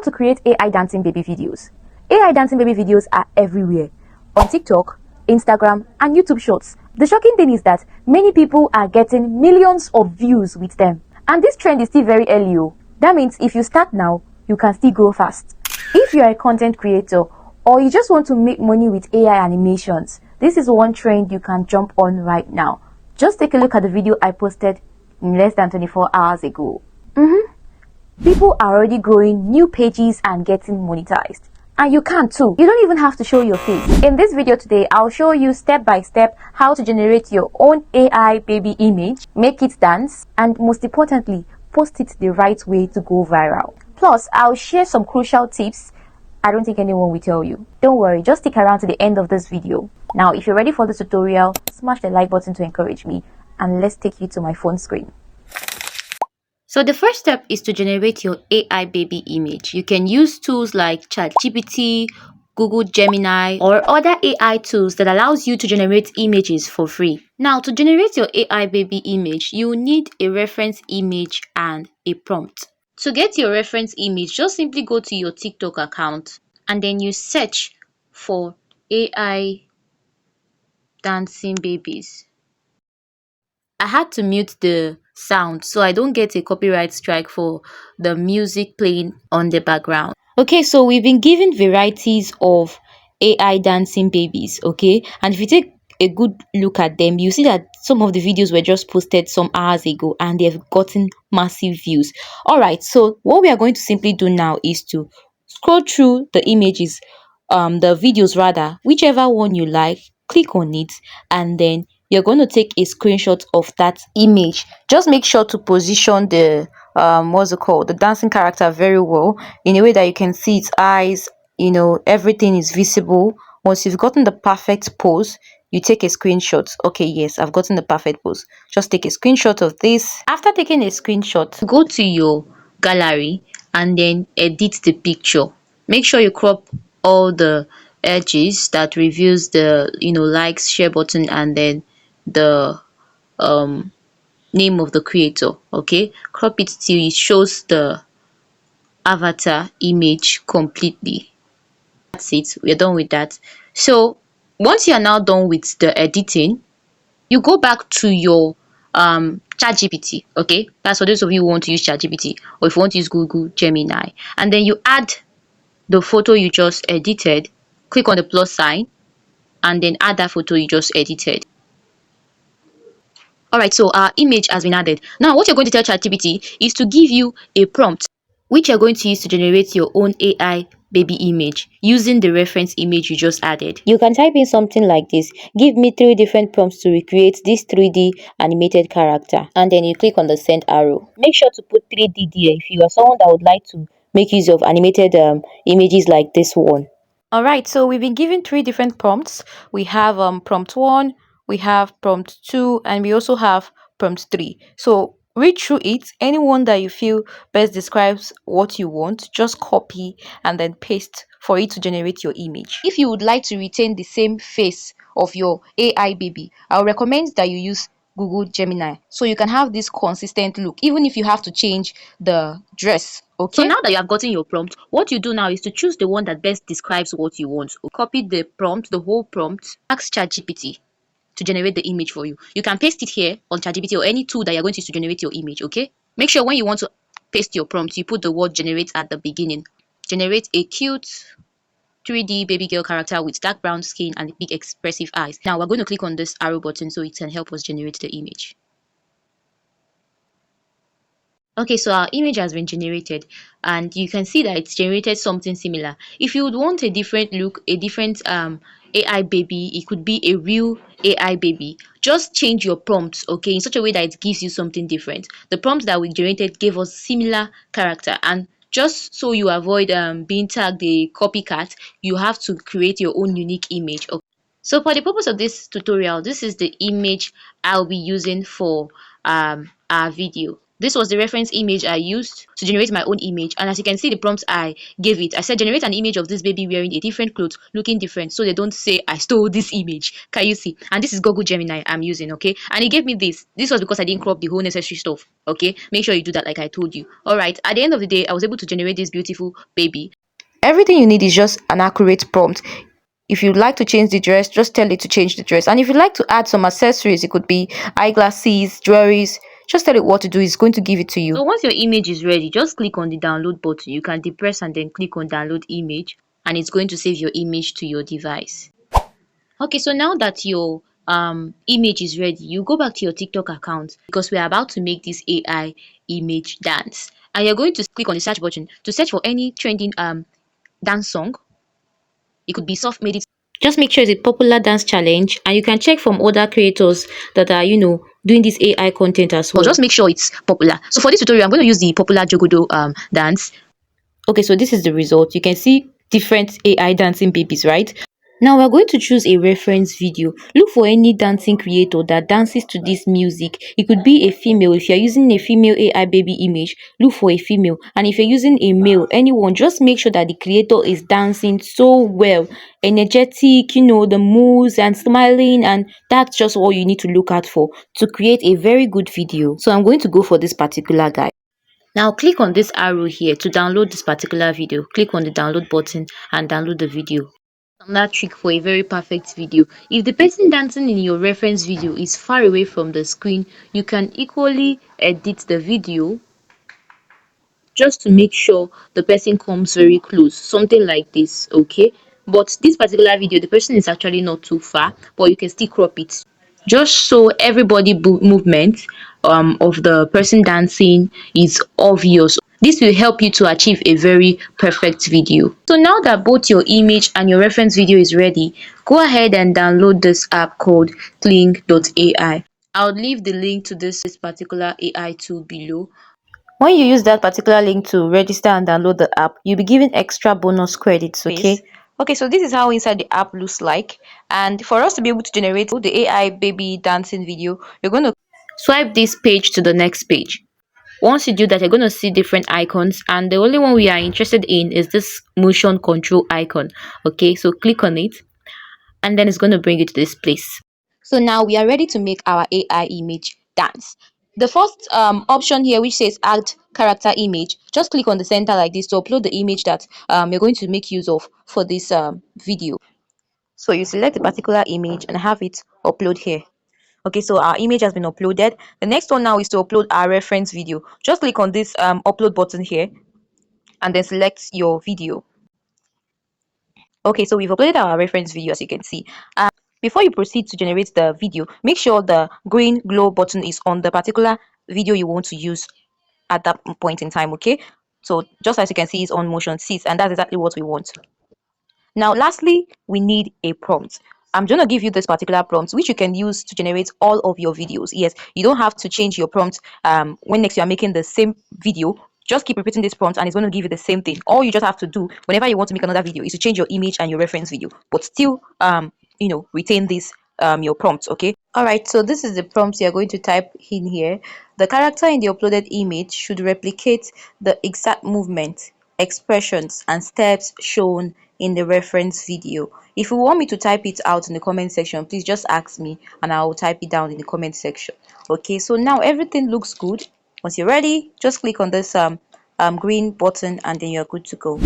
to create AI dancing baby videos. AI dancing baby videos are everywhere, on TikTok, Instagram, and YouTube Shorts. The shocking thing is that many people are getting millions of views with them. And this trend is still very early. That means if you start now, you can still grow fast. If you are a content creator or you just want to make money with AI animations, this is one trend you can jump on right now. Just take a look at the video I posted in less than 24 hours ago. People are already growing new pages and getting monetized. And you can too. You don't even have to show your face. In this video today, I'll show you step by step how to generate your own AI baby image, make it dance, and most importantly, post it the right way to go viral. Plus, I'll share some crucial tips I don't think anyone will tell you. Don't worry, just stick around to the end of this video. Now, if you're ready for the tutorial, smash the like button to encourage me, and let's take you to my phone screen. So the first step is to generate your AI baby image. You can use tools like ChatGPT, Google Gemini, or other AI tools that allows you to generate images for free. Now, to generate your AI baby image, you will need a reference image and a prompt. To get your reference image, just simply go to your TikTok account and then you search for AI dancing babies. I had to mute the sound so I don't get a copyright strike for the music playing on the background. Okay, so we've been given varieties of AI dancing babies, okay? And if you take a good look at them, you see that some of the videos were just posted some hours ago and they've gotten massive views. All right, so what we are going to simply do now is to scroll through the images, the videos rather, whichever one you like, click on it, and then you're going to take a screenshot of that image. Just make sure to position the what's it called, the dancing character very well in a way that you can see its eyes, everything is visible. Once you've gotten the perfect pose, you take a screenshot. Okay, yes, I've gotten the perfect pose. Just take a screenshot of this. After taking a screenshot, go to your gallery and then edit the picture. Make sure you crop all the edges that reveals the likes, share button, and then the name of the creator. Okay, crop it till it shows the avatar image completely. That's it, we're done with that. So once you are now done with the editing, you go back to your ChatGPT. Okay, that's for those of you who want to use ChatGPT, or if you want to use Google Gemini, and then you add the photo you just edited. Click on the plus sign and then add that photo you just edited. Alright, so our image has been added. Now what you're going to tell ChatGPT is to give you a prompt which you're going to use to generate your own AI baby image using the reference image you just added. You can type in something like this: give me 3 different prompts to recreate this 3D animated character, and then you click on the send arrow. Make sure to put 3D there if you are someone that would like to make use of animated images like this one. Alright, so we've been given 3 different prompts. We have prompt 1, we have prompt 2, and we also have prompt 3. So read through it. Anyone that you feel best describes what you want, just copy and then paste for it to generate your image. If you would like to retain the same face of your AI baby, I would recommend that you use Google Gemini so you can have this consistent look, even if you have to change the dress. Okay, so now that you have gotten your prompt, what you do now is to choose the one that best describes what you want. Copy the prompt, the whole prompt, ask ChatGPT to generate the image for you. You can paste it here on ChatGPT or any tool that you're going to use to generate your image. Okay, make sure when you want to paste your prompt, you put the word generate at the beginning. Generate a cute 3D baby girl character with dark brown skin and big expressive eyes. Now we're going to click on this arrow button so it can help us generate the image. Okay, so our image has been generated and you can see that it's generated something similar. If you would want a different look, a different AI baby, it could be a real AI baby, just change your prompts, okay, in such a way that it gives you something different. The prompt that we generated gave us similar character, and just so you avoid being tagged a copycat, you have to create your own unique image. Okay. So for the purpose of this tutorial, this is the image I'll be using for our video. This was the reference image I used to generate my own image, and as you can see the prompts I gave it, I said generate an image of this baby wearing a different clothes looking different so they don't say I stole this image. Can you see? And this is Google Gemini I'm using, okay? And it gave me this was because I didn't crop the whole necessary stuff, okay? Make sure you do that like I told you. All right, at the end of the day I was able to generate this beautiful baby. Everything you need is just an accurate prompt. If you'd like to change the dress, just tell it to change the dress. And if you'd like to add some accessories, it could be eyeglasses, jewelries, just tell it what to do. It's going to give it to So you. once your image is ready, just click on the download button. You can depress and then click on download image, and it's going to save your image to your device. Okay, so now that your image is ready, you go back to your TikTok account because we're about to make this AI image dance. And you're going to click on the search button to search for any trending dance song. It could be soft made. Just make sure it's a popular dance challenge, and you can check from other creators that are, doing this AI content as well. Just make sure it's popular. So for this tutorial, I'm going to use the popular Jogodo dance. Okay, so this is the result. You can see different AI dancing babies, right? Now we're going to choose a reference video. Look for any dancing creator that dances to this music. It could be a female. If you're using a female AI baby image, look for a female. And if you're using a male, anyone, just make sure that the creator is dancing so well, energetic, the moves and smiling, and that's just all you need to look out for to create a very good video. So I'm going to go for this particular guy. Now click on this arrow here to download this particular video. Click on the download button and download the video. Another trick for a very perfect video. If the person dancing in your reference video is far away from the screen, you can equally edit the video just to make sure the person comes very close, something like this, okay? But this particular video, the person is actually not too far, but you can still crop it just so everybody movement of the person dancing is obvious. This will help you to achieve a very perfect video. So now that both your image and your reference video is ready, go ahead and download this app called KLING.AI. I'll leave the link to this particular AI tool below. When you use that particular link to register and download the app, you'll be given extra bonus credits, okay? Okay, so this is how inside the app looks like. And for us to be able to generate the AI baby dancing video, you're going to swipe this page to the next page. Once you do that, you're going to see different icons, and the only one we are interested in is this motion control icon. Okay, so click on it, and then it's going to bring you to this place. So now we are ready to make our AI image dance. The first option here, which says add character image, just click on the center like this to upload the image that you're going to make use of for this video. So you select a particular image and have it upload here. Okay, so our image has been uploaded. The next one now is to upload our reference video. Just click on this upload button here and then select your video. Okay, so we've uploaded our reference video, as you can see. Before you proceed to generate the video, make sure the green glow button is on the particular video you want to use at that point in time. Okay, so just as you can see, it's on motion 6, and that's exactly what we want. Now lastly, we need a prompt. I'm going to give you this particular prompt which you can use to generate all of your videos. Yes, you don't have to change your prompt when next you are making the same video. Just keep repeating this prompt and it's going to give you the same thing. All you just have to do whenever you want to make another video is to change your image and your reference video, but still retain this your prompt. Okay, all right, so this is the prompt you're going to type in here. The character in the uploaded image should replicate the exact movement, expressions and steps shown in the reference video. If you want me to type it out in the comment section, please just ask me and I'll type it down in the comment section. Okay, so now everything looks good. Once you're ready, just click on this green button and then you're good to go.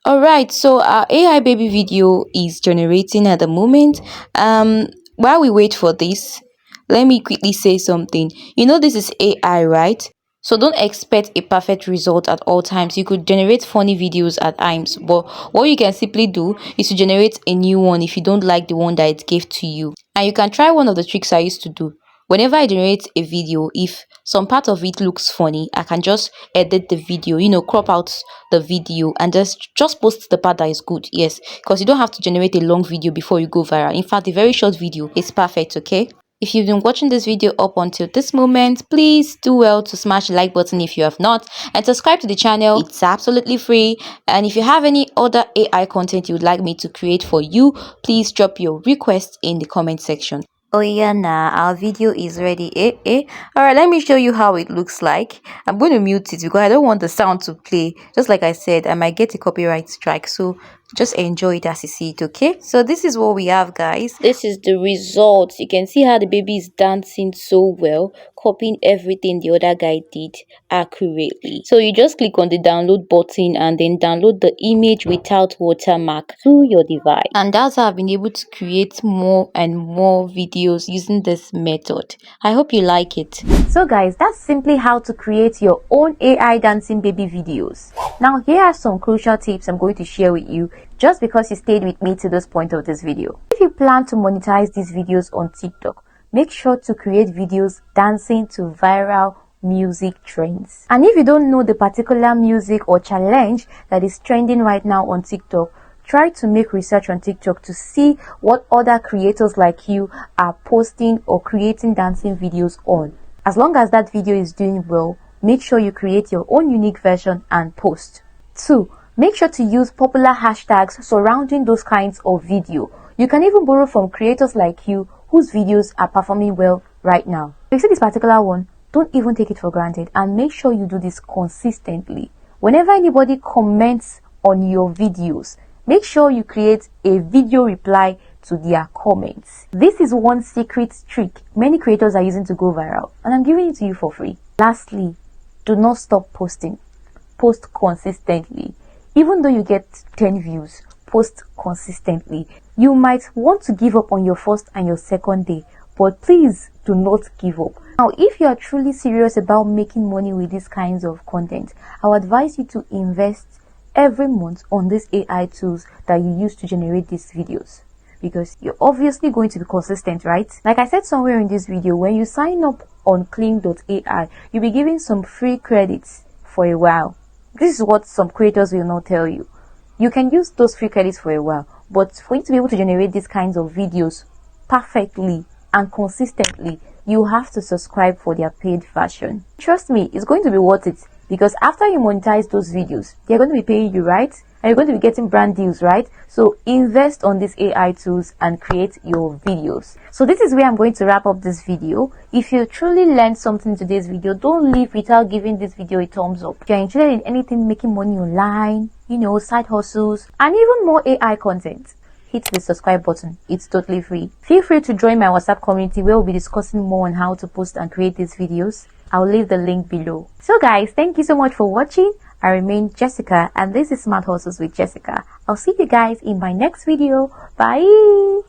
Alright, so our AI baby video is generating at the moment. While we wait for this, let me quickly say something. This is AI, right? So don't expect a perfect result at all times. You could generate funny videos at times, but what you can simply do is to generate a new one if you don't like the one that it gave to you. And you can try one of the tricks I used to do. Whenever I generate a video, if some part of it looks funny, I can just edit the video, crop out the video and just post the part that is good. Yes, because you don't have to generate a long video before you go viral. In fact, a very short video is perfect. Okay, if you've been watching this video up until this moment, please do well to smash the like button if you have not, and subscribe to the channel. It's absolutely free. And if you have any other AI content you would like me to create for you, please drop your request in the comment section. Oh yeah, nah, our video is ready. All right, let me show you how it looks like. I'm going to mute it because I don't want the sound to play. Just like I said, I might get a copyright strike. So just enjoy it as you see it, okay? So this is what we have, guys. This is the result. You can see how the baby is dancing so well, copying everything the other guy did accurately. So you just click on the download button and then download the image without watermark to your device. And that's how I've been able to create more and more videos using this method. I hope you like it. So guys, that's simply how to create your own AI dancing baby videos. Now here are some crucial tips I'm going to share with you just because you stayed with me to this point of this video. If you plan to monetize these videos on TikTok, make sure to create videos dancing to viral music trends. And if you don't know the particular music or challenge that is trending right now on TikTok, try to make research on TikTok to see what other creators like you are posting or creating dancing videos on. As long as that video is doing well, make sure you create your own unique version and post. 2. Make sure to use popular hashtags surrounding those kinds of video. You can even borrow from creators like you whose videos are performing well right now. If you see this particular one, don't even take it for granted and make sure you do this consistently. Whenever anybody comments on your videos, make sure you create a video reply to their comments. This is one secret trick many creators are using to go viral, and I'm giving it to you for free. Lastly, do not stop posting. Post consistently. Even though you get 10 views, post consistently. You might want to give up on your first and your second day, but please do not give up. Now, if you are truly serious about making money with these kinds of content, I would advise you to invest every month on these AI tools that you use to generate these videos, because you're obviously going to be consistent, right? Like I said somewhere in this video, when you sign up on KLING.AI, you'll be given some free credits for a while. This is what some creators will not tell you. You can use those free credits for a while, but for you to be able to generate these kinds of videos perfectly and consistently, you have to subscribe for their paid version. Trust me, it's going to be worth it, because after you monetize those videos, they're going to be paying you, right? And you're going to be getting brand deals, right? So invest on these AI tools and create your videos. So this is where I'm going to wrap up this video. If you truly learned something in today's video, don't leave without giving this video a thumbs up. If you're interested in anything making money online, side hustles, and even more AI content, hit the subscribe button. It's totally free. Feel free to join my WhatsApp community where we'll be discussing more on how to post and create these videos. I'll leave the link below. So guys, thank you so much for watching. I remain Jessica and this is Smart Hustles with Jessica. I'll see you guys in my next video. Bye.